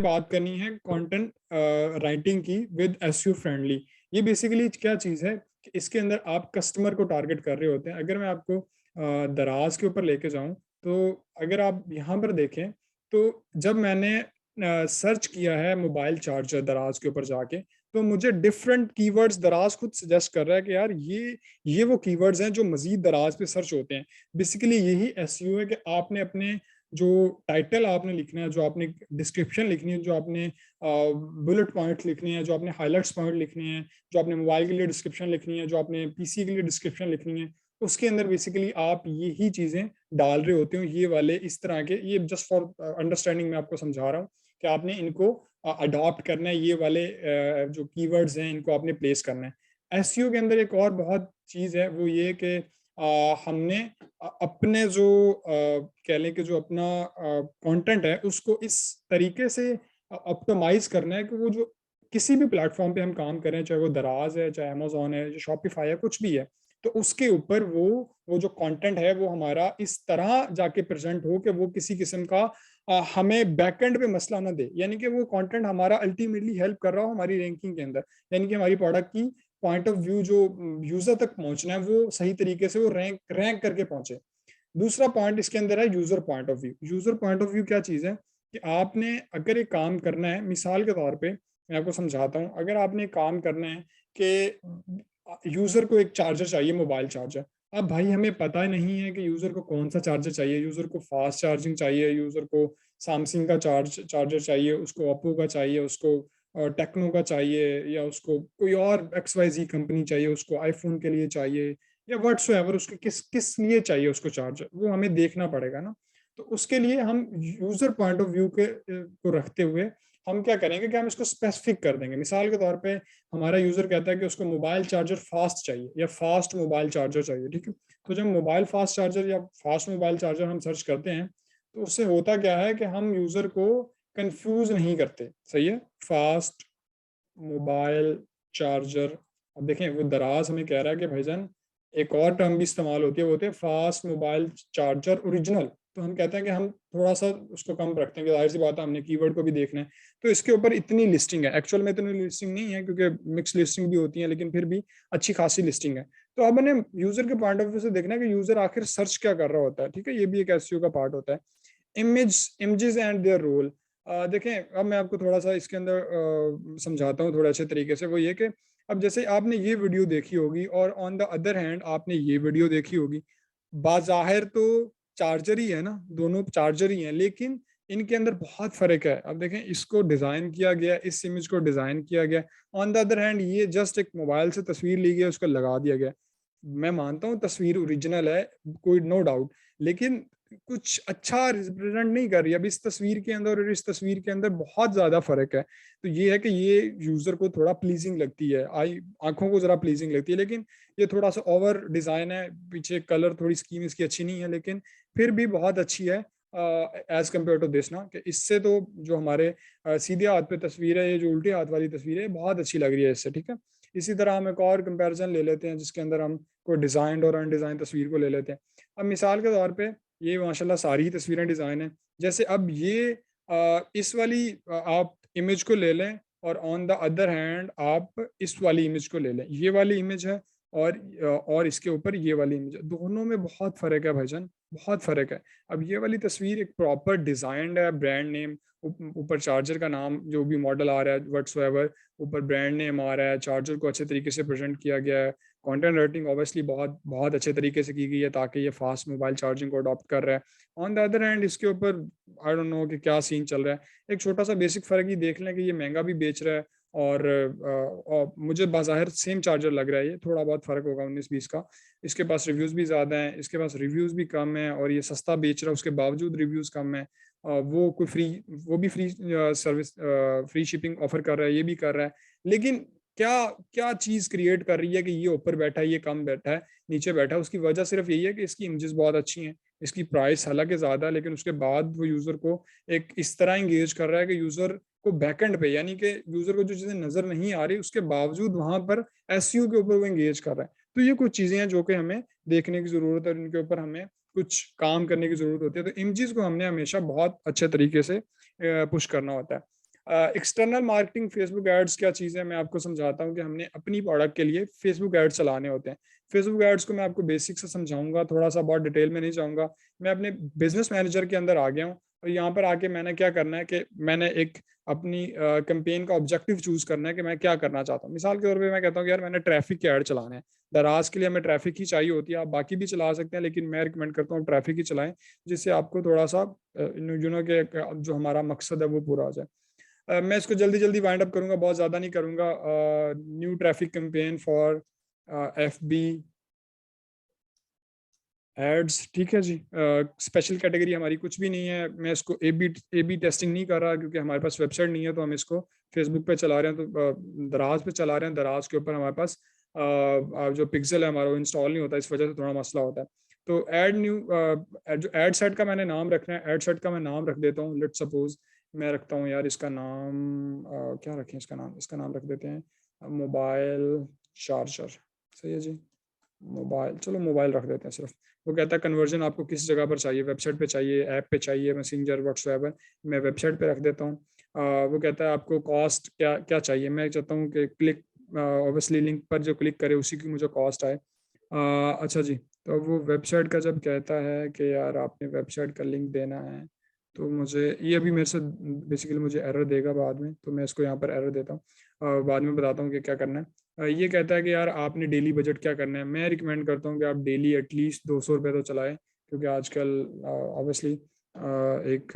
बात करनी है कंटेंट राइटिंग की विद एसईओ फ्रेंडली। ये बेसिकली क्या चीज़ है कि इसके अंदर आप कस्टमर को टारगेट कर रहे होते हैं। अगर मैं आपको दराज के ऊपर लेके जाऊं, तो अगर आप यहाँ पर देखें, तो जब मैंने सर्च किया है मोबाइल चार्जर दराज के ऊपर जाके, तो मुझे डिफरेंट कीवर्ड्स दराज खुद सजेस्ट कर रहा है कि यार ये वो कीवर्ड्स हैं जो मजीद दराज पे सर्च होते हैं। बेसिकली यही एसईओ है कि आपने अपने जो टाइटल आपने लिखना है, जो आपने डिस्क्रिप्शन लिखनी है, जो आपने बुलेट पॉइंट लिखनी है, जो आपने हाइलाइट्स पॉइंट लिखनी है, जो आपने मोबाइल के लिए डिस्क्रिप्शन लिखनी है, जो आपने पीसी के लिए डिस्क्रिप्शन लिखनी है, उसके अंदर बेसिकली आप यही चीज़ें डाल रहे होते हो। ये वाले इस तरह के, ये जस्ट फॉर अंडरस्टैंडिंग मैं आपको समझा रहा हूँ कि आपने इनको अडॉप्ट करना है। ये वाले जो कीवर्ड्स हैं इनको आपने प्लेस करना है। एसईओ के अंदर एक और बहुत चीज़ है, वो ये कि हमने अपने जो कह लें कि जो अपना कंटेंट है उसको इस तरीके से ऑप्टिमाइज करना है कि वो जो किसी भी प्लेटफॉर्म पे हम काम करें, चाहे वो दराज है, चाहे अमेजोन है, शॉपिफाई है, कुछ भी है, तो उसके ऊपर वो जो कंटेंट है वो हमारा इस तरह जाके प्रेजेंट हो कि वो किसी किस्म का हमें बैकएंड पे मसला ना दे। यानी कि वो कंटेंट हमारा अल्टीमेटली हेल्प कर रहा हो हमारी रैंकिंग के अंदर, यानी कि हमारी प्रोडक्ट की पॉइंट ऑफ व्यू जो यूजर तक पहुंचना है वो सही तरीके से वो रैंक रैंक करके पहुंचे। दूसरा पॉइंट इसके अंदर है user point of view. User point of view क्या चीज़ है कि आपने अगर एक काम करना है, मिसाल के तौर पे मैं आपको समझाता हूँ, अगर आपने एक काम करना है कि यूजर को एक चार्जर चाहिए, मोबाइल चार्जर। अब भाई हमें पता नहीं है कि यूजर को कौन सा चार्जर चाहिए। यूजर को फास्ट चार्जिंग चाहिए, यूजर को सैमसंग का चार्जर चाहिए, उसको ओप्पो का चाहिए, उसको टेक्नो का चाहिए, या उसको कोई और XYZ कंपनी चाहिए, उसको आईफोन के लिए चाहिए, या व्हाट्सएवर उसके किस किस लिए चाहिए उसको चार्जर, वो हमें देखना पड़ेगा ना। तो उसके लिए हम यूजर पॉइंट ऑफ व्यू के को रखते हुए हम क्या करेंगे कि हम इसको स्पेसिफिक कर देंगे। मिसाल के तौर पे हमारा यूजर कहता है कि उसको मोबाइल चार्जर फास्ट चाहिए या फास्ट मोबाइल चार्जर चाहिए, ठीक है। तो जब मोबाइल फास्ट चार्जर या फास्ट मोबाइल चार्जर हम सर्च करते हैं, तो उससे होता क्या है कि हम यूजर को कंफ्यूज नहीं करते। सही है, फास्ट मोबाइल चार्जर। अब देखें, वो दराज हमें कह रहा है कि भाईजान एक और टर्म भी इस्तेमाल होती है, वो होती है फास्ट मोबाइल चार्जर ओरिजिनल। तो हम कहते हैं कि हम थोड़ा सा उसको कम रखते हैं कि जाहिर सी बात है हमने कीवर्ड को भी देखना है। तो इसके ऊपर इतनी लिस्टिंग है, एक्चुअल में इतनी लिस्टिंग नहीं है क्योंकि मिक्स लिस्टिंग भी होती है, लेकिन फिर भी अच्छी खासी लिस्टिंग है। तो अब मैंने यूजर के पॉइंट ऑफ व्यू से देखना है कि यूजर आखिर सर्च क्या कर रहा होता है, ठीक है। ये भी एक एसईओ का पार्ट होता है। Images and their role. देखें, अब मैं आपको थोड़ा सा इसके अंदर समझाता हूँ थोड़े अच्छे तरीके से। वो ये कि अब जैसे आपने ये वीडियो देखी होगी और ऑन द अदर हैंड आपने ये वीडियो देखी होगी, बाज़ाहिर तो चार्जर ही है ना, दोनों चार्जर ही हैं, लेकिन इनके अंदर बहुत फ़र्क है। अब देखें, इसको डिज़ाइन किया गया, इस इमेज को डिज़ाइन किया गया। ऑन द अदर हैंड ये जस्ट एक मोबाइल से तस्वीर ली गई, उसको लगा दिया गया। मैं मानता हूँ तस्वीर ओरिजिनल है, कोई नो डाउट, लेकिन कुछ अच्छा रिप्रेजेंट नहीं कर रही। अब इस तस्वीर के अंदर और इस तस्वीर के अंदर बहुत ज्यादा फर्क है। तो ये है कि ये यूजर को थोड़ा प्लीजिंग लगती है, आई आंखों को जरा प्लीजिंग लगती है, लेकिन ये थोड़ा सा ओवर डिजाइन है। पीछे कलर थोड़ी स्कीम इसकी अच्छी नहीं है, लेकिन फिर भी बहुत अच्छी है एज कम्पेयर टू दिस ना। कि इससे तो जो हमारे सीधे हाथ पे तस्वीर है, ये जो उल्टे हाथ वाली तस्वीर है, बहुत अच्छी लग रही है इससे, ठीक है। इसी तरह हम एक और कंपैरिजन ले लेते हैं जिसके अंदर हम कोई डिजाइंड और अनडिजाइन तस्वीर को ले लेते हैं। अब मिसाल के तौर पे ये माशाल्लाह सारी ही तस्वीरें डिजाइन है। जैसे अब ये इस वाली आप इमेज को ले लें, और ऑन द अदर हैंड आप इस वाली इमेज को ले लें। ये वाली इमेज है और इसके ऊपर ये वाली इमेज है, दोनों में बहुत फर्क है भाईजान, बहुत फर्क है। अब ये वाली तस्वीर एक प्रॉपर डिजाइंड है, ब्रांड नेम, ऊपर चार्जर का नाम जो भी मॉडल आ रहा है व्हाट्सएवर, ऊपर ब्रांड नेम आ रहा है, चार्जर को अच्छे तरीके से प्रेजेंट किया गया है, कंटेंट राइटिंग ऑब्वियसली बहुत बहुत अच्छे तरीके से की गई है ताकि ये फास्ट मोबाइल चार्जिंग को अडॉप्ट कर रहा है। ऑन द अदर हैंड इसके ऊपर आई डोंट नो कि क्या सीन चल रहा है। एक छोटा सा बेसिक फ़र्क ही देख लें कि ये महंगा भी बेच रहा है, और मुझे बाज़ाहिर सेम चार्जर लग रहा है। ये थोड़ा बहुत फ़र्क होगा 19-20 का। इसके पास रिव्यूज़ भी ज़्यादा हैं, इसके पास रिव्यूज़ भी कम हैं, और ये सस्ता बेच रहा है उसके बावजूद रिव्यूज़ कम है। वो कोई फ्री, वो भी free service, free shipping offer कर रहा है, ये भी कर रहा है। लेकिन क्या क्या चीज़ क्रिएट कर रही है कि ये ऊपर बैठा है, ये कम बैठा है, नीचे बैठा है? उसकी वजह सिर्फ यही है कि इसकी इमेजेस बहुत अच्छी हैं, इसकी प्राइस हालांकि ज़्यादा है, लेकिन उसके बाद वो यूज़र को एक इस तरह इंगेज कर रहा है कि यूज़र को बैकएंड पे, यानी कि यूज़र को जो चीज़ें नज़र नहीं आ रही उसके बावजूद वहाँ पर एसईओ के ऊपर वो इंगेज कर रहा है। तो ये कुछ चीज़ें हैं जो कि हमें देखने की ज़रूरत है और इनके ऊपर हमें कुछ काम करने की ज़रूरत होती है। तो इमेजेस को हमने हमेशा बहुत अच्छे तरीके से पुश करना होता है। एक्सटर्नल मार्केटिंग फेसबुक एड्स क्या चीज़ है, मैं आपको समझाता हूँ कि हमने अपनी प्रोडक्ट के लिए फेसबुक एड्स चलाने होते हैं। फेसबुक एड्स को मैं आपको बेसिक से समझाऊंगा, थोड़ा सा बहुत डिटेल में नहीं जाऊंगा। मैं अपने बिजनेस मैनेजर के अंदर आ गया हूँ और यहाँ पर आके मैंने क्या करना है कि मैंने एक अपनी कैंपेन का ऑब्जेक्टिव चूज करना है कि मैं क्या करना चाहता हूँ। मिसाल के तौर पे मैं कहता हूँ कि यार मैंने ट्रैफिक के ऐड चलाने हैं, दराज के लिए हमें ट्रैफिक ही चाहिए होती है, आप बाकी भी चला सकते हैं लेकिन मैं रिकमेंड करता हूँ ट्रैफिक ही चलाएं, जिससे आपको थोड़ा सा के जो हमारा मकसद है वो पूरा हो जाए। मैं इसको जल्दी जल्दी वाइंड अप करूंगा, बहुत ज़्यादा नहीं करूंगा। New traffic campaign for FB ads, ठीक है जी। स्पेशल कैटेगरी हमारी कुछ भी नहीं है, मैं इसको ए बी टेस्टिंग नहीं कर रहा क्योंकि हमारे पास वेबसाइट नहीं है, तो हम इसको फेसबुक पे चला रहे हैं, तो दराज पे चला रहे हैं। दराज के ऊपर हमारे पास जो पिक्सल है हमारा वो इंस्टॉल नहीं होता, इस वजह से थोड़ा मसला होता है। तो एड न्यू जो एड सेट का मैंने नाम रखना है, एड सेट का मैं नाम रख देता हूँ। लेट सपोज मैं रखता हूँ यार इसका नाम क्या रखें, इसका नाम रख देते हैं मोबाइल चार्जर। सही है जी, मोबाइल, चलो मोबाइल रख देते हैं सिर्फ। वो कहता है कन्वर्जन आपको किस जगह पर चाहिए, वेबसाइट पे चाहिए, ऐप पे चाहिए, मैसेंजर व्हाट्सएप, मैं वेबसाइट पे रख देता हूँ। वो कहता है आपको कॉस्ट क्या क्या चाहिए, मैं चाहता हूँ कि क्लिक ऑब्वियसली लिंक पर जो क्लिक करे उसी की मुझे कॉस्ट आए। अच्छा जी, तो वो वेबसाइट का जब कहता है कि यार आपने वेबसाइट का लिंक देना है, तो मुझे ये अभी मेरे से बेसिकली मुझे एरर देगा बाद में, तो मैं इसको यहाँ पर एरर देता हूँ, बाद में बताता हूँ कि क्या करना है। ये कहता है कि यार आपने डेली बजट क्या करना है, मैं रिकमेंड करता हूँ कि आप डेली एटलीस्ट 200 रुपये तो चलाएं, क्योंकि आजकल ऑब्वियसली एक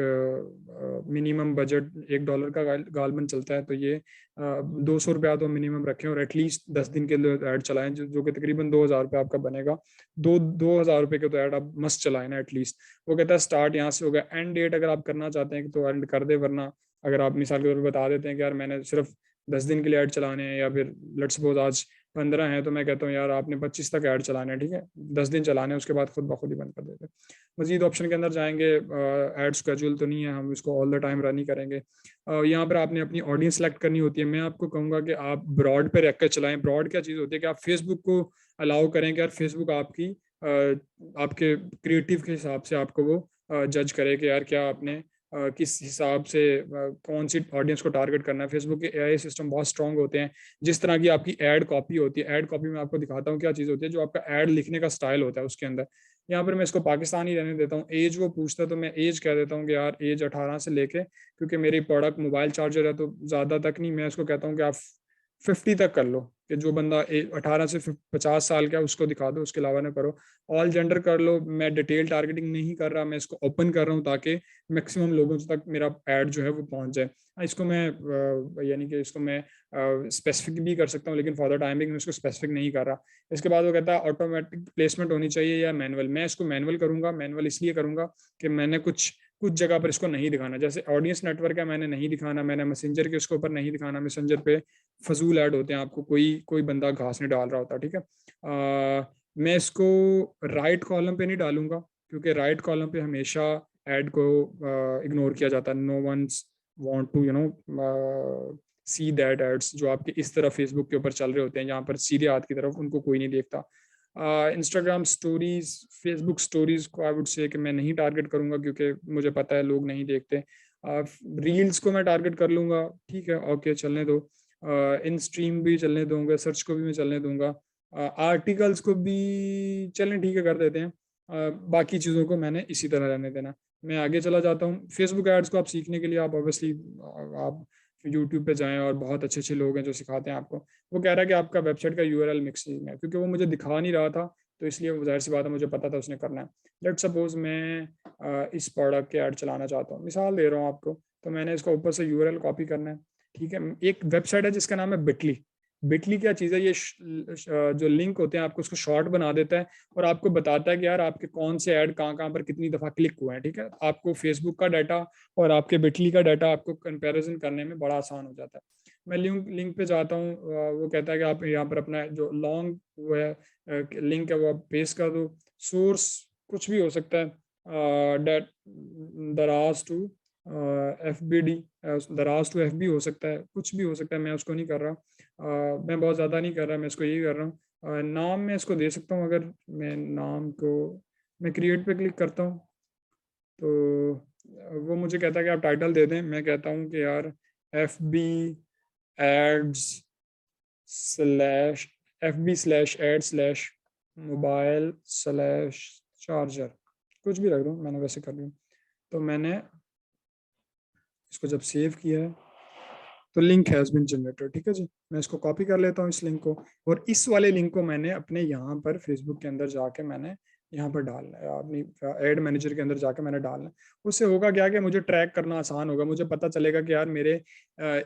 मिनिमम बजट $1 का गालबन चलता है, तो ये 200 रुपया तो मिनिमम रखें और एटलीस्ट 10 दिन के लिए ऐड चलाएं, जो कि तकरीबन 2,000 रुपये आपका बनेगा। 2,000 रुपये के तो ऐड आप मस्त चलाएं ना एटलीस्ट। वो कहता है स्टार्ट यहाँ से होगा, एंड डेट अगर आप करना चाहते हैं तो एंड कर दे, वरना अगर आप मिसाल के तौर पर बता देते हैं कि यार मैंने सिर्फ 10 दिन के लिए ऐड चलाने हैं, या फिर लेट्स सपोज आज 15 है, तो मैं कहता हूँ यार आपने 25 तक ऐड चलाने हैं, ठीक है, 10 दिन चलाने हैं, उसके बाद खुद ब खुद ही बंद कर देते हैं। मजीद ऑप्शन के अंदर जाएंगे, ऐड स्केड्यूल तो नहीं है, हम इसको ऑल द टाइम रन ही करेंगे। यहाँ पर आपने अपनी ऑडियंस सेलेक्ट करनी होती है। मैं आपको कहूँगा कि आप ब्रॉड पे रख कर चलाएं। ब्रॉड क्या चीज़ होती है कि आप फेसबुक को अलाउ करें कि यार फेसबुक आपकी आपके क्रिएटिव के हिसाब से आपको वो जज करे कि यार क्या आपने किस हिसाब से कौन सी ऑडियंस को टारगेट करना है। फेसबुक के AI सिस्टम बहुत स्ट्रांग होते हैं। जिस तरह की आपकी एड कॉपी होती है, एड कॉपी में आपको दिखाता हूँ क्या चीज़ होती है, जो आपका एड लिखने का स्टाइल होता है उसके अंदर। यहाँ पर मैं इसको पाकिस्तानी रहने देता हूँ। एज वो पूछता है तो मैं एज कह देता हूँ कि यार एज 18 से लेके, क्योंकि मेरी प्रोडक्ट मोबाइल चार्जर है तो ज़्यादा तक नहीं, मैं इसको कहता हूँ कि आप 50 तक कर लो, कि जो बंदा 18 से 50 साल का है उसको दिखा दो, उसके अलावा ना करो। ऑल जेंडर कर लो, मैं डिटेल टारगेटिंग नहीं कर रहा, मैं इसको ओपन कर रहा हूँ ताकि मैक्सिमम लोगों तक मेरा ऐड जो है वो पहुंच जाए। इसको मैं यानी कि इसको मैं स्पेसिफिक भी कर सकता हूँ, लेकिन फॉर द टाइमिंग मैं इसको स्पेसिफिक नहीं कर रहा। इसके बाद वो कहता है ऑटोमेटिक प्लेसमेंट होनी चाहिए या मैनुअल। मैं इसको मैनुअल करूंगा। मैनुअल इसलिए करूंगा कि मैंने कुछ कुछ जगह पर इसको नहीं दिखाना, जैसे ऑडियंस नेटवर्क है मैंने नहीं दिखाना, मैंने मैसेंजर के उसके ऊपर नहीं दिखाना। मैसेंजर पे फजूल ऐड होते हैं, आपको कोई कोई बंदा घास नहीं डाल रहा होता, ठीक है। मैं इसको राइट कॉलम पे नहीं डालूंगा, क्योंकि राइट कॉलम पे हमेशा ऐड को इग्नोर किया जाता है। No one's want to see that ads जो आपके इस तरह फेसबुक के ऊपर चल रहे होते हैं, यहाँ पर सीधे हाथ की तरफ, उनको कोई नहीं देखता। इंस्टाग्राम स्टोरीज, फेसबुक स्टोरीज को आई वुड से कि मैं नहीं टारगेट करूंगा, क्योंकि मुझे पता है लोग नहीं देखते। रील्स को मैं टारगेट कर लूंगा, ठीक है, ओके चलने दो। इन स्ट्रीम भी चलने दूंगा, सर्च को भी मैं चलने दूंगा, आर्टिकल्स को भी चलें, ठीक है, कर देते हैं। बाकी चीज़ों को मैंने इसी तरह रहने देना। मैं आगे चला जाता हूँ। फेसबुक एड्स को आप सीखने के लिए आप ऑब्वियसली आप यूट्यूब पे जाएं, और बहुत अच्छे अच्छे लोग हैं जो सिखाते हैं आपको। वो कह रहा है कि आपका वेबसाइट का URL मिक्सिंग है, क्योंकि वो मुझे दिखा नहीं रहा था, तो इसलिए जाहिर सी बात है मुझे पता था उसने करना है। लेट सपोज मैं इस प्रोडक्ट के ऐड चलाना चाहता हूँ, मिसाल दे रहा हूँ आपको, तो मैंने इसको ऊपर से URL कॉपी करना है, ठीक है। एक वेबसाइट है जिसका नाम है बिटली। बिटली क्या चीज़ है, ये जो लिंक होते हैं आपको उसको शॉर्ट बना देता है और आपको बताता है कि यार आपके कौन से ऐड कहाँ कहाँ पर कितनी दफ़ा क्लिक हुए हैं, ठीक है। आपको फेसबुक का डाटा और आपके बिटली का डाटा आपको कंपैरिजन करने में बड़ा आसान हो जाता है। मैं लिंक लिंक पे जाता हूँ, वो कहता है कि आप यहाँ पर अपना जो लॉन्ग वो है लिंक है वो आप पेस्ट कर दो। सोर्स कुछ भी हो सकता है, डेट दराज टू FBD, दराज टू FB हो सकता है, कुछ भी हो सकता है, मैं उसको नहीं कर रहा। मैं बहुत ज़्यादा नहीं कर रहा, मैं इसको यही कर रहा हूँ। नाम मैं इसको दे सकता हूँ, अगर मैं नाम को मैं क्रिएट पे क्लिक करता हूँ तो वो मुझे कहता है कि आप टाइटल दे दें। मैं कहता हूँ कि यार fb/ad/mobile/charger, कुछ भी रख दो, मैंने वैसे कर दिया। तो मैंने इसको जब सेव किया है तो लिंक हैज़ बीन जनरेटेड, ठीक है जी। मैं इसको कॉपी कर लेता हूँ इस लिंक को, और इस वाले लिंक को मैंने अपने यहाँ पर फेसबुक के अंदर जाके मैंने यहाँ पर डालना है, अपनी एड मैनेजर के अंदर जाके मैंने डालना है। उससे होगा क्या कि मुझे ट्रैक करना आसान होगा, मुझे पता चलेगा कि यार मेरे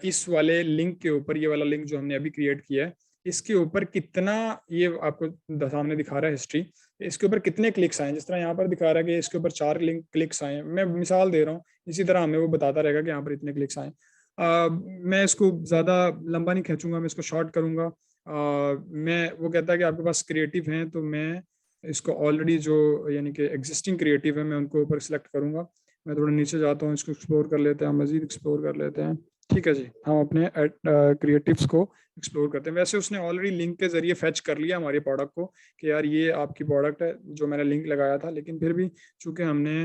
इस वाले लिंक के ऊपर, ये वाला लिंक जो हमने अभी क्रिएट किया है, इसके ऊपर कितना, ये आपको सामने दिखा रहा है हिस्ट्री, इसके ऊपर कितने क्लिक्स आए। जिस तरह यहाँ पर दिखा रहा है कि इसके ऊपर 4 क्लिक्स आए, मैं मिसाल दे रहा हूँ, इसी तरह हमें वो बताता रहेगा कि यहाँ पर इतने क्लिक्स आए। मैं इसको ज़्यादा लंबा नहीं खींचूंगा, मैं इसको शॉर्ट करूंगा। मैं, वो कहता है कि आपके पास क्रिएटिव हैं, तो मैं इसको ऑलरेडी जो यानी कि एग्जिस्टिंग क्रिएटिव है मैं उनको ऊपर सेलेक्ट करूंगा। मैं थोड़ा नीचे जाता हूँ, इसको एक्सप्लोर कर लेते हैं, मज़ीद एक्सप्लोर कर लेते हैं। ठीक है जी, हम अपने क्रिएटिव्स को एक्सप्लोर करते हैं। वैसे उसने ऑलरेडी लिंक के जरिए फैच कर लिया हमारे प्रोडक्ट को कि यार ये आपकी प्रोडक्ट है जो मैंने लिंक लगाया था, लेकिन फिर भी चूंकि हमने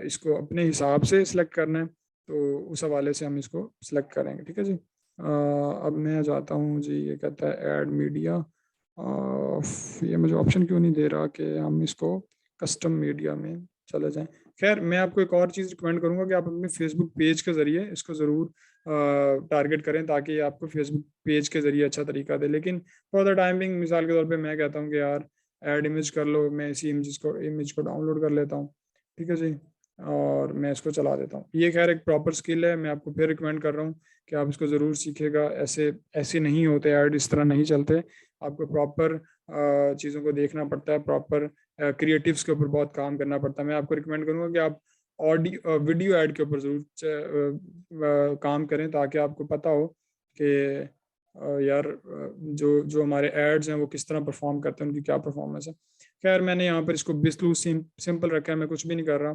इसको अपने हिसाब से सिलेक्ट करना है, तो उस हवाले से हम इसको सिलेक्ट करेंगे। ठीक है जी। अब मैं जाता हूँ जी, ये कहता है ऐड मीडिया, ये मुझे ऑप्शन क्यों नहीं दे रहा कि हम इसको कस्टम मीडिया में चले जाएं। खैर, मैं आपको एक और चीज़ रिकमेंड करूंगा कि आप अपने फेसबुक पेज के ज़रिए इसको ज़रूर टारगेट करें, ताकि आपको फेसबुक पेज के ज़रिए अच्छा तरीका दे। लेकिन फॉर द टाइमिंग, मिसाल के तौर पे मैं कहता हूँ कि यार ऐड इमेज कर लो, मैं इसी इमेज को डाउनलोड कर लेता हूँ। ठीक है जी, और मैं इसको चला देता हूँ। ये खैर एक प्रॉपर स्किल है, मैं आपको फिर रिकमेंड कर रहा हूँ कि आप इसको ज़रूर सीखेगा। ऐसे ऐसे नहीं होते ऐड, इस तरह नहीं चलते। आपको प्रॉपर चीज़ों को देखना पड़ता है, प्रॉपर क्रिएटिव्स के ऊपर बहुत काम करना पड़ता है। मैं आपको रिकमेंड करूँगा कि आप ऑडियो वीडियो ऐड के ऊपर ज़रूर काम करें, ताकि आपको पता हो कि यार जो जो हमारे एड्स हैं वो किस तरह परफॉर्म करते हैं, उनकी क्या परफॉर्मेंस है। खैर, मैंने यहाँ पर इसको बिल्कुल सिंपल रखा है, मैं कुछ भी नहीं कर रहा।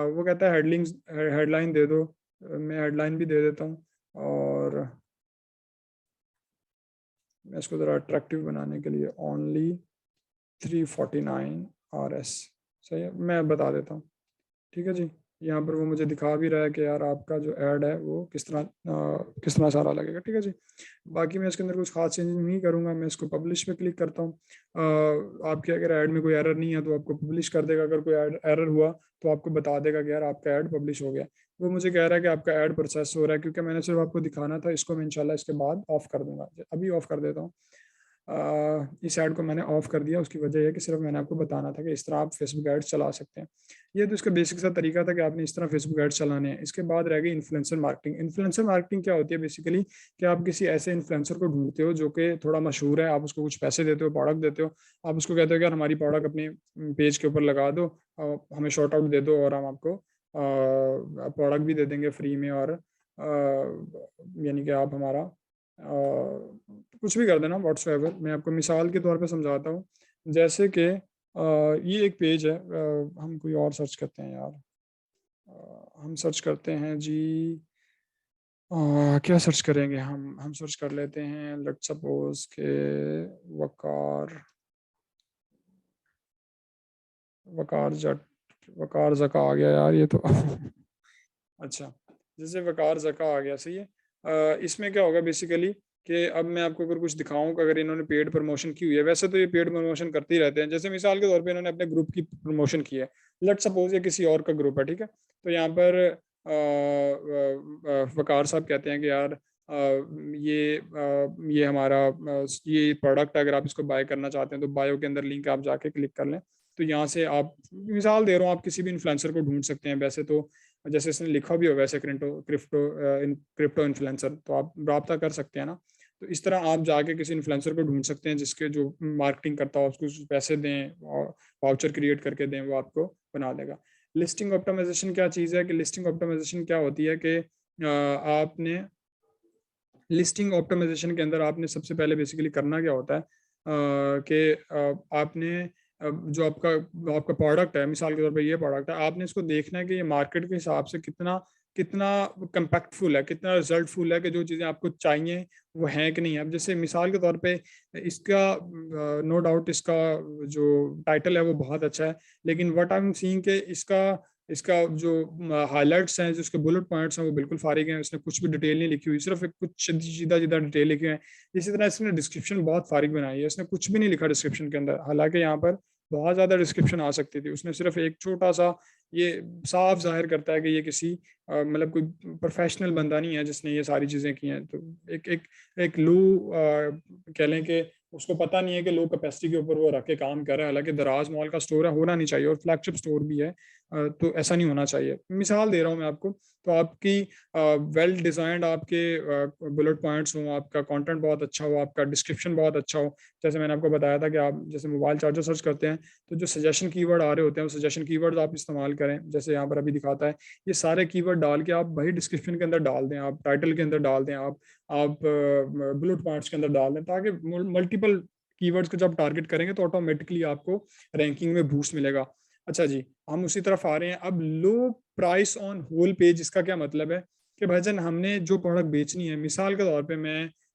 वो कहता है हेडलाइन दे दो, मैं हेडलाइन भी दे देता हूँ, और मैं इसको ज़रा अट्रैक्टिव बनाने के लिए ओनली 349 RS, सही है, मैं बता देता हूँ। ठीक है जी, यहाँ पर वो मुझे दिखा भी रहा है कि यार आपका जो ऐड है वो किस तरह सारा लगेगा। ठीक है जी, बाकी मैं इसके अंदर कुछ खास चेंज नहीं करूँगा। मैं इसको पब्लिश पे क्लिक करता हूँ। आपके अगर ऐड में कोई एरर नहीं है तो आपको पब्लिश कर देगा, अगर कोई एरर हुआ तो आपको बता देगा कि यार आपका ऐड पब्लिश हो गया। वो मुझे कह रहा है कि आपका ऐड प्रोसेस हो रहा है, क्योंकि मैंने सिर्फ आपको दिखाना था। इसको मैं इंशाल्लाह इसके बाद ऑफ कर दूंगा, अभी ऑफ कर देता हूँ। इस ऐड को मैंने ऑफ कर दिया, उसकी वजह है कि सिर्फ मैंने आपको बताना था कि इस तरह आप फेसबुक एड्स चला सकते हैं। ये तो इसका बेसिक सा तरीका था कि आपने इस तरह फेसबुक एड्स चलाने हैं। इसके बाद रह गई इन्फ्लुएंसर मार्केटिंग। इन्फ्लुएंसर मार्केटिंग क्या होती है बेसिकली, कि आप किसी ऐसे इन्फ्लुएंसर को ढूंढते हो जो कि थोड़ा मशहूर है, आप उसको कुछ पैसे देते हो, प्रोडक्ट देते हो, आप उसको कहते हो कि यार हमारी प्रोडक्ट अपने पेज के ऊपर लगा दो, हमें शॉर्ट आउट दे दो, और हम आपको प्रोडक्ट भी दे देंगे फ्री में, और यानी कि आप हमारा कुछ भी कर देना व्हाट्सएवर। मैं आपको मिसाल के तौर पे समझाता हूँ। जैसे कि ये एक पेज है, हम कोई और सर्च करते हैं यार। हम सर्च करते हैं जी, क्या सर्च करेंगे हम सर्च कर लेते हैं, लेट्स सपोज के वकार वकार जट वकार जका आ गया यार, ये तो अच्छा, जैसे वकार जका आ गया, सही है। इसमें क्या होगा बेसिकली कि अब मैं आपको अगर कुछ दिखाऊं कि अगर इन्होंने पेड प्रमोशन की हुई है, वैसे तो ये पेड प्रमोशन करते ही रहते हैं। जैसे मिसाल के तौर पे इन्होंने अपने ग्रुप की प्रमोशन की है, लेट्स सपोज ये किसी और का ग्रुप है, ठीक है। तो यहाँ पर वकार साहब कहते हैं कि यार ये हमारा ये प्रोडक्ट है, अगर आप इसको बाय करना चाहते हैं तो बायो के अंदर लिंक आप जाके क्लिक कर लें। तो यहाँ से आप, मिसाल दे रहा हूँ, आप किसी भी इन्फ्लुएंसर को ढूंढ सकते हैं। वैसे तो जैसे इसने लिखा भी होगा, ऐसे क्रिप्टो इन्फ्लुएंसर, तो आप रब्ता कर सकते हैं ना। तो इस तरह आप जाके किसी इन्फ्लुएंसर को ढूंढ सकते हैं जिसके जो मार्केटिंग करता हो, उसको पैसे दें और वाउचर क्रिएट करके दें, वो आपको बना देगा। लिस्टिंग ऑप्टिमाइजेशन क्या चीज़ है, कि लिस्टिंग ऑप्टिमाइजेशन क्या होती है कि आपने लिस्टिंग ऑप्टिमाइजेशन के अंदर आपने सबसे पहले बेसिकली करना क्या होता है कि आपने जो आपका आपका प्रोडक्ट है, मिसाल के तौर पे ये प्रोडक्ट है, आपने इसको देखना है कि ये मार्केट के हिसाब से कितना कितना कंपैक्टफुल है, कितना रिजल्टफुल है, कि जो चीज़ें आपको चाहिए वो हैं कि नहीं। अब जैसे मिसाल के तौर पे इसका नो डाउट इसका जो टाइटल है वो बहुत अच्छा है, लेकिन व्हाट आई एम सीइंग कि इसका इसका जो हाईलाइट्स हैं, जो इसके बुलेट पॉइंट्स हैं, वो बिल्कुल फारिग हैं, इसने कुछ भी डिटेल नहीं लिखी हुई, सिर्फ एक कुछ सीधा सीधा डिटेल लिखे हैं। इसी तरह इसने डिस्क्रिप्शन बहुत फारिग बनाई है, इसने कुछ भी नहीं लिखा डिस्क्रिप्शन के अंदर, हालांकि यहाँ पर बहुत ज्यादा डिस्क्रिप्शन आ सकती थी, उसने सिर्फ एक छोटा सा, ये साफ जाहिर करता है कि ये किसी मतलब कोई प्रोफेशनल बंदा नहीं है जिसने ये सारी चीजें की हैं। तो एक एक एक लो कह लें कि उसको पता नहीं है कि लो कैपेसिटी के ऊपर वो रख के काम कर रहा है, हालांकि दराज मॉल का स्टोर है, होना नहीं चाहिए, और फ्लैगशिप स्टोर भी है। तो ऐसा नहीं होना चाहिए। मिसाल दे रहा हूँ मैं आपको, तो आपकी वेल डिजाइंड आपके बुलेट पॉइंट्स हो, आपका कंटेंट बहुत अच्छा हो, आपका डिस्क्रिप्शन बहुत अच्छा हो। जैसे मैंने आपको बताया था कि आप जैसे मोबाइल चार्जर सर्च करते हैं, तो जो सजेशन कीवर्ड आ रहे होते हैं, वो सजेशन कीवर्ड आप इस्तेमाल करें, जैसे यहाँ पर अभी दिखाता है। ये सारे कीवर्ड डाल के आप वही डिस्क्रिप्शन के अंदर डाल दें, आप टाइटल के अंदर डाल दें, आप बुलेट पॉइंट्स के अंदर डाल दें, ताकि मल्टीपल कीवर्ड्स को जब टारगेट करेंगे तो ऑटोमेटिकली आपको रैंकिंग में बूस्ट मिलेगा। अच्छा जी, हम उसी तरफ आ रहे हैं। अब low price on whole page, इसका क्या मतलब है कि भाईजान हमने जो प्रोडक्ट बेचनी है, मिसाल के तौर पे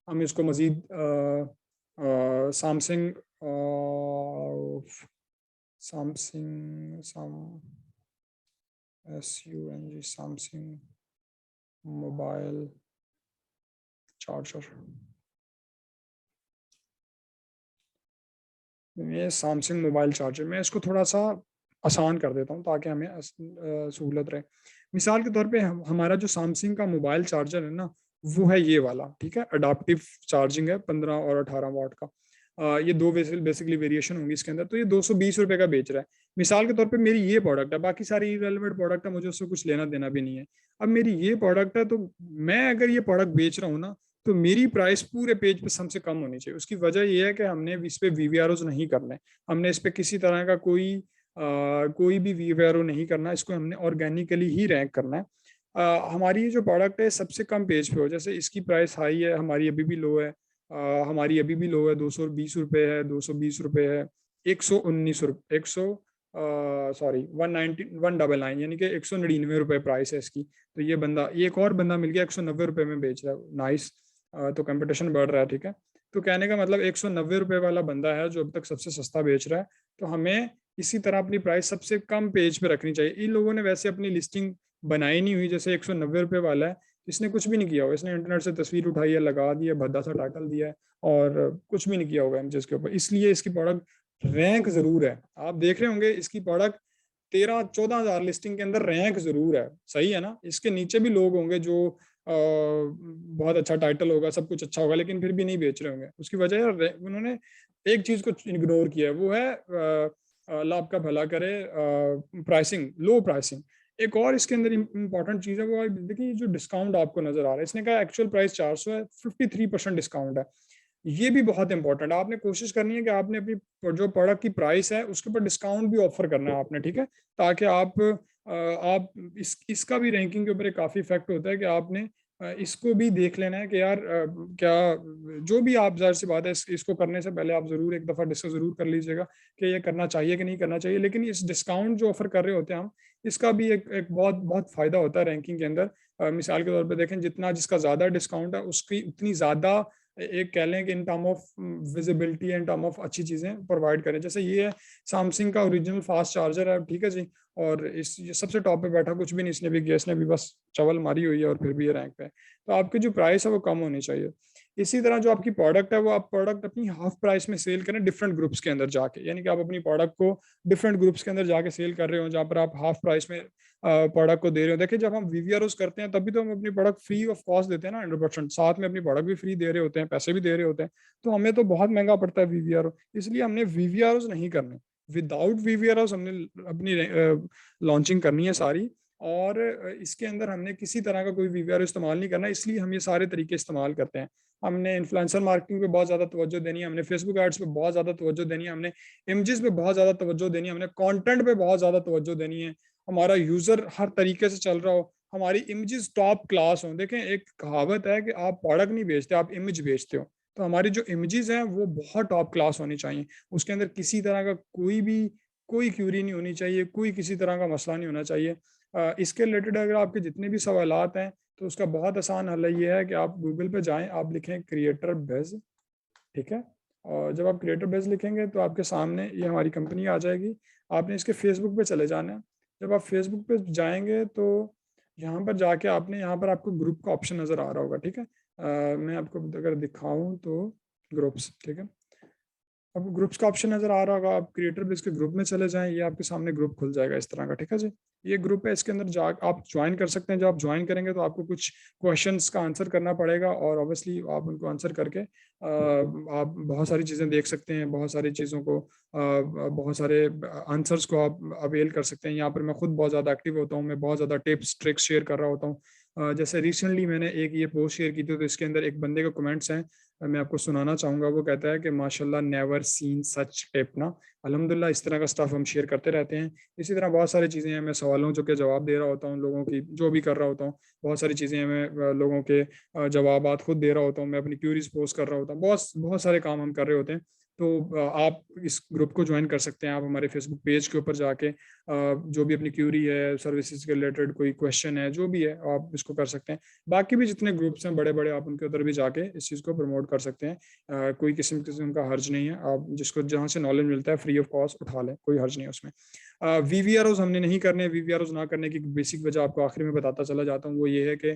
हम इसको Majeed Samsung Samsung SUNG Samsung mobile charger, ये सैमसंग मोबाइल चार्जर, मैं इसको थोड़ा सा आसान कर देता हूँ ताकि हमें सहूलत रहे। मिसाल के तौर पे हमारा जो सैमसंग का मोबाइल चार्जर है ना, वो है ये वाला, ठीक है, अडाप्टिव चार्जिंग है, 15 और 18 वाट का। ये दो बेसिकली वेरिएशन होंगी इसके अंदर। तो ये 220 रुपये का बेच रहा है। मिसाल के तौर पे मेरी ये प्रोडक्ट है, बाकी सारी इरेलेवेंट प्रोडक्ट है, मुझे उससे कुछ लेना देना भी नहीं है। अब मेरी ये प्रोडक्ट है, तो मैं अगर ये प्रोडक्ट बेच रहा हूँ ना, तो मेरी प्राइस पूरे पेज पे सबसे कम होनी चाहिए। उसकी वजह यह है कि हमने इस पे वीवीआरओ नहीं करना है, हमने इस पे किसी तरह का कोई भी वीवीआरओ नहीं करना, इसको हमने ऑर्गेनिकली ही रैंक करना है। हमारी ये जो प्रोडक्ट है सबसे कम पेज पे हो, जैसे इसकी प्राइस हाई है, हमारी अभी भी लो है, हमारी अभी भी लो है, 220 रुपये है, 220 रुपये है, 119 रुपये, 100 सॉरी 199, यानी कि 199 रुपये प्राइस है इसकी। तो ये बंदा, ये एक और बंदा मिल गया 190 रुपये में बेच रहा है, नाइस। तो कंपटीशन बढ़ रहा है, ठीक है। तो कहने का मतलब 190 रुपये वाला बंदा है जो अब तक सबसे सस्ता बेच रहा है, तो हमें इसी तरह अपनी प्राइस सबसे कम पेज पे रखनी चाहिए। इन लोगों ने वैसे अपनी लिस्टिंग बनाई नहीं हुई, जैसे 190 रुपये वाला है, इसने कुछ भी नहीं किया हुआ, इसने इंटरनेट से तस्वीर उठाई है, लगा दी है, भद्दा सा टाइटल दिया है, और कुछ भी नहीं किया होगा इमेजेस के ऊपर, इसलिए इसकी प्रोडक्ट रैंक जरूर है। आप देख रहे होंगे इसकी प्रोडक्ट 13-14 हज़ार लिस्टिंग के अंदर रैंक जरूर है, सही है ना। इसके नीचे भी लोग होंगे जो बहुत अच्छा टाइटल होगा, सब कुछ अच्छा होगा, लेकिन फिर भी नहीं बेच रहे होंगे। उसकी वजह है उन्होंने एक चीज को इग्नोर किया है, वो है अल्लाह आपका भला करे, प्राइसिंग, लो प्राइसिंग। एक और इसके अंदर इंपॉर्टेंट चीज है, वो देखिए जो डिस्काउंट आपको नजर आ रहा है, इसने कहा एक्चुअल प्राइस 400 है, 53% डिस्काउंट है। ये भी बहुत इंपॉर्टेंट है, आपने कोशिश करनी है कि आपने अपनी जो प्रोडक्ट की प्राइस है उसके ऊपर डिस्काउंट भी ऑफर करना है आपने, ठीक है, ताकि आप इसका भी रैंकिंग के ऊपर एक काफी इफेक्ट होता है कि आपने इसको भी देख लेना है कि यार क्या, जो भी आप, जाहिर सी बात है, इसको करने से पहले आप जरूर एक दफा डिस्कस जरूर कर लीजिएगा कि ये करना चाहिए कि नहीं करना चाहिए। लेकिन इस डिस्काउंट जो ऑफर कर रहे होते हैं हम, इसका भी एक बहुत बहुत फायदा होता है रैंकिंग के अंदर। मिसाल के तौर पे देखें, जितना जिसका ज्यादा डिस्काउंट है उसकी उतनी ज्यादा, एक कह लें कि in term of visibility, in term of अच्छी चीजें प्रोवाइड करें। जैसे ये है सैमसंग का ओरिजिनल फास्ट चार्जर है, ठीक है जी, और ये सबसे टॉप पे बैठा, कुछ भी नहीं इसने भी किया, इसने भी बस चवल मारी हुई है, और फिर भी ये रैंक पे है। तो आपकी जो प्राइस है वो कम होनी चाहिए। इसी तरह जो आपकी प्रोडक्ट है, वो आप प्रोडक्ट अपनी हाफ प्राइस में सेल करें डिफरेंट ग्रुप्स के अंदर जाके, यानी कि आप अपनी प्रोडक्ट को डिफरेंट ग्रुप्स के अंदर जाके सेल कर रहे हो, जहाँ पर आप हाफ प्राइस में प्रोडक्ट को दे रहे हो। देखिए, जब हम वीवीआरओस करते हैं तभी तो हम अपनी प्रोडक्ट फ्री ऑफ कॉस्ट देते हैं ना, 100%, साथ में अपनी प्रोडक्ट भी फ्री दे रहे होते हैं, पैसे भी दे रहे होते हैं। तो हमें तो बहुत महंगा पड़ता है वीवीआरओ, इसलिए हमने वीवीआरओस नहीं करने। विदाउट वीवीआरओस हमने अपनी लॉन्चिंग करनी है सारी, और इसके अंदर हमने किसी तरह का कोई वीवीआर इस्तेमाल नहीं करना, इसलिए हम ये सारे तरीके इस्तेमाल करते हैं। हमने इन्फ्लुएंसर मार्केटिंग पे बहुत ज़्यादा तवज्जो देनी है, हमने फेसबुक एड्स पे बहुत ज़्यादा तवज्जो देनी है, हमने इमेजेस पे बहुत ज़्यादा तवज्जो देनी है, हमने कंटेंट पे बहुत ज़्यादा तवज्जो देनी है, हमारा यूज़र हर तरीके से चल रहा हो, हमारी इमेजेस टॉप क्लास हो। देखें, एक कहावत है कि आप प्रोडक्ट नहीं बेचते, आप इमेज बेचते हो। तो हमारी जो इमेजेस हैं वो बहुत टॉप क्लास होनी चाहिए, उसके अंदर किसी तरह का कोई क्यूरी नहीं होनी चाहिए, कोई किसी तरह का मसला नहीं होना चाहिए। इसके रिलेटेड अगर आपके जितने भी सवालात हैं, तो उसका बहुत आसान हल ये है कि आप गूगल पे जाएं, आप लिखें क्रिएटर बेज, ठीक है, और जब आप क्रिएटर बेज लिखेंगे तो आपके सामने ये हमारी कंपनी आ जाएगी। आपने इसके फेसबुक पे चले जाना है, जब आप फेसबुक पे जाएंगे तो यहाँ पर जाके आपने यहाँ पर आपको ग्रुप का ऑप्शन नज़र आ रहा होगा, ठीक है। मैं आपको अगर दिखाऊं तो ग्रुप्स, ठीक है। आपको ग्रुप्स का ऑप्शन नजर आ रहा होगा, आप क्रिएटर बेस के ग्रुप में चले जाएं, ये आपके सामने ग्रुप खुल जाएगा इस तरह का, ठीक है जी। ये ग्रुप है, इसके अंदर जा आप ज्वाइन कर सकते हैं। जब आप ज्वाइन करेंगे तो आपको कुछ क्वेश्चंस का आंसर करना पड़ेगा और ऑब्वियसली आप उनको आंसर करके आप बहुत सारी चीज़ें देख सकते हैं, बहुत सारी चीज़ों को बहुत सारे आंसर्स को आप अवेल कर सकते हैं। यहाँ पर मैं खुद बहुत ज़्यादा एक्टिव होता हूँ, मैं बहुत ज़्यादा टिप्स ट्रिक्स शेयर कर रहा होता हूँ। जैसे रिसेंटली मैंने एक ये पोस्ट शेयर की थी, तो इसके अंदर एक बंदे के कमेंट्स हैं, मैं आपको सुनाना चाहूँगा। वो कहता है कि माशाल्लाह नेवर सीन सच टिप ना। अल्हम्दुलिल्लाह इस तरह का स्टफ हम शेयर करते रहते हैं। इसी तरह बहुत सारी चीज़ें हैं, मैं सवालों जो के जवाब दे रहा होता हूँ लोगों की, जो भी कर रहा होता हूँ। बहुत सारी चीज़ें हैं, मैं लोगों के जवाबात खुद दे रहा होता हूँ, मैं अपनी क्यूरीज पोस्ट कर रहा होता हूँ, बहुत बहुत सारे काम हम कर रहे होते हैं। तो आप इस ग्रुप को ज्वाइन कर सकते हैं। आप हमारे फेसबुक पेज के ऊपर जाके जो भी अपनी क्यूरी है, सर्विसेज के रिलेटेड कोई क्वेश्चन है, जो भी है, आप इसको कर सकते हैं। बाकी भी जितने ग्रुप्स हैं बड़े बड़े, आप उनके उधर भी जाके इस चीज़ को प्रमोट कर सकते हैं। कोई किस्म किस्म का हर्ज नहीं है, आप जिसको जहाँ से नॉलेज मिलता है फ्री ऑफ कॉस्ट उठा लें, कोई हर्ज नहीं है उसमें। वीवीआरओज हमने नहीं करने। वीवीआरओज ना करने की बेसिक वजह आपको आखिर में बताता चला जाता हूँ, वो ये है कि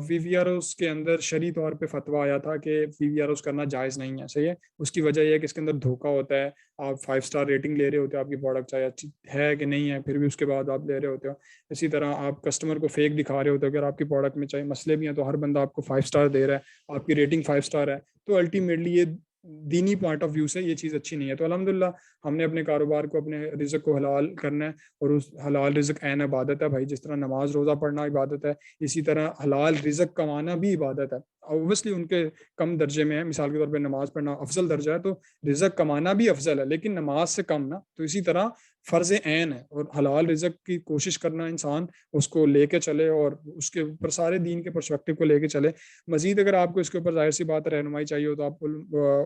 वीवीआरओज के अंदर शरई तौर पे फतवा आया था कि वीवीआरओज करना जायज़ नहीं है, सही है। उसकी वजह यह है कि इसके अंदर धोखा होता है। आप 5 स्टार रेटिंग ले रहे होते हो, आपकी प्रोडक्ट चाहे अच्छी है कि नहीं है, फिर भी उसके बाद आप ले रहे होते हो। इसी तरह आप कस्टमर को फेक दिखा रहे होते हो। अगर आपकी प्रोडक्ट में चाहे मसले भी हैं तो हर बंदा आपको 5 स्टार दे रहा है, आपकी रेटिंग 5 स्टार है, तो अल्टीमेटली ये दीनी पॉइंट ऑफ व्यू से ये चीज़ अच्छी नहीं है। तो अल्हम्दुलिल्लाह हमने अपने कारोबार को, अपने रिज़्क को हलाल करना है, और उस हलाल रिज़्क ऐन इबादत है भाई। जिस तरह नमाज रोज़ा पढ़ना इबादत है, इसी तरह हलाल रिज़्क कमाना भी इबादत है। ऑब्वियसली उनके कम दर्जे में है, मिसाल के तौर पे नमाज पढ़ना अफजल दर्जा है, तो रिज़्क कमाना भी अफजल है, लेकिन नमाज से कम ना। तो इसी तरह फ़र्ज़ ऐन है, और हलाल रिज़्क की कोशिश करना इंसान उसको लेके चले और उसके ऊपर सारे दीन के पर्सपेक्टिव को लेके चले। मज़ीद अगर आपको इसके ऊपर ज़ाहिर सी बात है रहनुमाई चाहिए हो, तो आप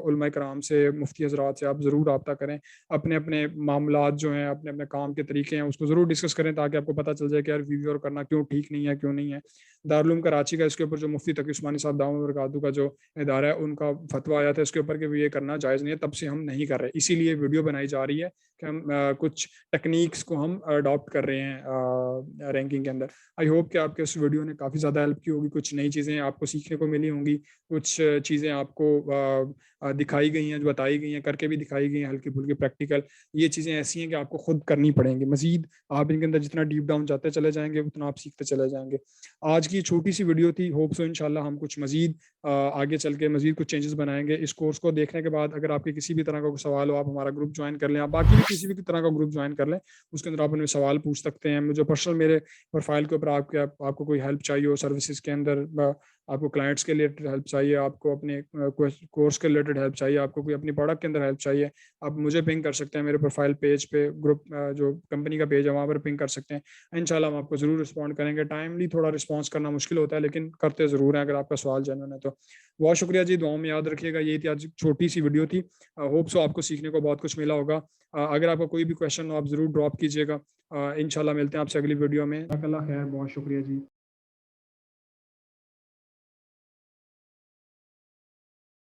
उलमाए कराम से, मुफ्ती हज़रात से आप ज़रूर रब्ता करें। अपने अपने मामलात जो हैं, अपने अपने काम के तरीके हैं, उसको ज़रूर डिस्कस करें, ताकि आपको पता चल जाए कि यार वीवीआर करना क्यों ठीक नहीं है, क्यों नहीं है। दारुल उलूम कराची का इसके ऊपर जो मुफ्ती तकी उस्मानी साहब दामद बरकातहू का जो इदारा है, उनका फतवा आया था इसके ऊपर कि ये करना जायज़ नहीं है, तब से हम नहीं कर रहे। इसीलिए वीडियो बनाई जा रही है कि हम कुछ टेक्निक्स को हम अडॉप्ट कर रहे हैं रैंकिंग के अंदर। आई होप कि आपके इस वीडियो ने काफ़ी ज़्यादा हेल्प की होगी, कुछ नई चीज़ें आपको सीखने को मिली होंगी, कुछ चीज़ें आपको दिखाई गई हैं, जो बताई गई हैं, करके भी दिखाई गई हैं, हल्की फुल्की प्रैक्टिकल। ये चीज़ें ऐसी हैं कि आपको खुद करनी पड़ेंगी। मज़ीद आप इनके अंदर जितना डीप डाउन जाते चले जाएंगे, उतना आप सीखते चले जाएंगे। आज की छोटी सी वीडियो थी, होप सो इंशाल्लाह हम कुछ मज़ीद आगे चल के मज़ीद कुछ चेंजेस बनाएंगे। इस कोर्स को देखने के बाद अगर आपके किसी भी तरह का कोई सवाल हो, आप हमारा ग्रुप ज्वाइन कर लें, आप बाकी भी किसी भी तरह का ग्रुप ज्वाइन कर लें, उसके अंदर आप उनमें सवाल पूछ सकते हैं। मुझे पर्सनल मेरे प्रोफाइल के ऊपर आपको कोई हेल्प चाहिए हो सर्विसेज के अंदर, आपको क्लाइंट्स के रिलेटेड हेल्प चाहिए, आपको अपने कोर्स के रिलेटेड हेल्प चाहिए, आपको कोई अपनी प्रोडक्ट के अंदर हेल्प चाहिए, आप मुझे पिंग कर सकते हैं मेरे प्रोफाइल पेज पे, ग्रुप जो कंपनी का पेज है वहाँ पर पिंग कर सकते हैं। इंशाल्लाह हम आपको ज़रूर रिस्पॉन्ड करेंगे। टाइमली थोड़ा रिस्पॉन्स करना मुश्किल होता है, लेकिन करते ज़रूर हैं अगर आपका सवाल जेन्युइन है तो। बहुत शुक्रिया जी, दुआओं में याद रखिएगा। ये थी आज छोटी सी वीडियो थी, होप सो आपको सीखने को बहुत कुछ मिला होगा। अगर आपका कोई भी क्वेश्चन हो आप ज़रूर ड्रॉप कीजिएगा। इंशाल्लाह मिलते हैं आपसे अगली वीडियो में। जज़ाकल्लाह खैर, बहुत शुक्रिया जी।